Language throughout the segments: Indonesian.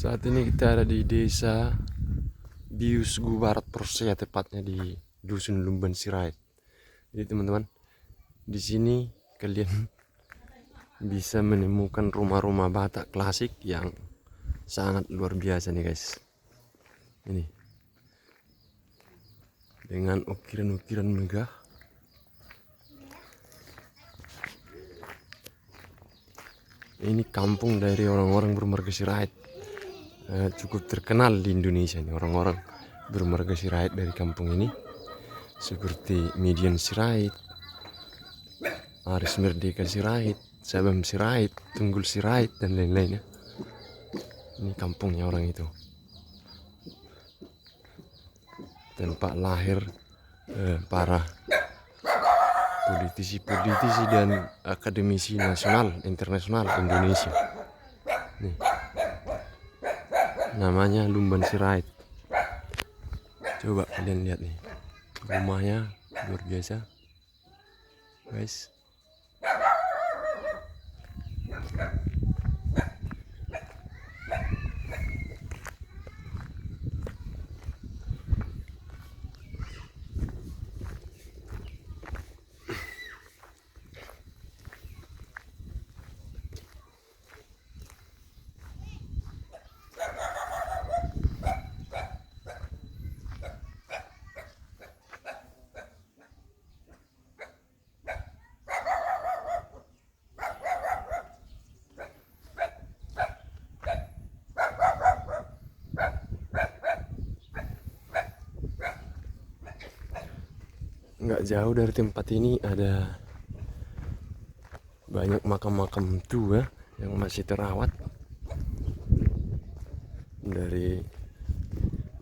Saat ini kita ada di desa Biusgu Barat Persea, tepatnya di Dusun Lumban Sirait. Jadi teman-teman, di sini kalian bisa menemukan rumah-rumah Batak klasik yang sangat luar biasa nih guys. Ini dengan ukiran-ukiran megah. Ini kampung dari orang-orang bermarga Sirait. Cukup terkenal di Indonesia nih orang-orang bermarga Sirait dari kampung ini, seperti Midian Sirait, Aris Merdeka Sirait, Sabam Sirait, Tunggul Sirait, dan lain-lainnya. Ini kampungnya orang itu, tempat lahir para politisi-politisi dan akademisi nasional internasional Indonesia. Nih, namanya Lumban Sirait. Coba kalian lihat nih, rumahnya luar biasa guys. Nggak jauh dari tempat ini ada banyak makam-makam tua yang masih terawat, dari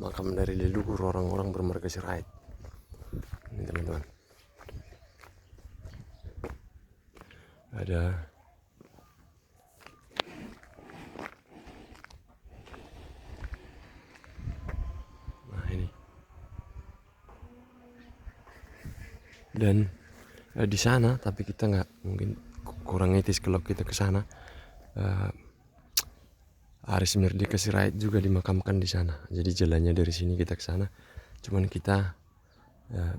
makam dari leluhur orang-orang bermarga Sirait. Ini teman-teman, ada ini. Dan di sana, tapi kita nggak, mungkin kurang etis kalau kita ke sana. Aris Merdeka Sirait juga dimakamkan di sana. Jadi jalannya dari sini kita ke sana. Cuman kita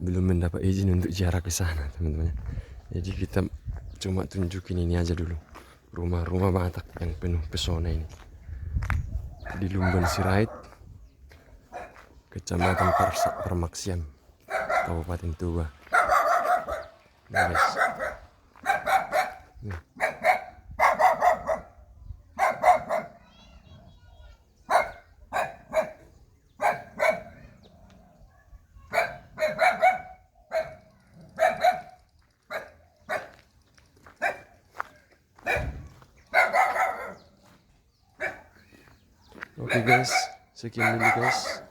belum mendapat izin untuk ziarah ke sana, teman-teman. Jadi kita cuma tunjukin ini aja dulu, rumah-rumah Batak yang penuh pesona ini di Lumban Sirait, Kecamatan Permaksian, Kabupaten Tuba. Nah, guys. Oke guys, sekian dulu guys.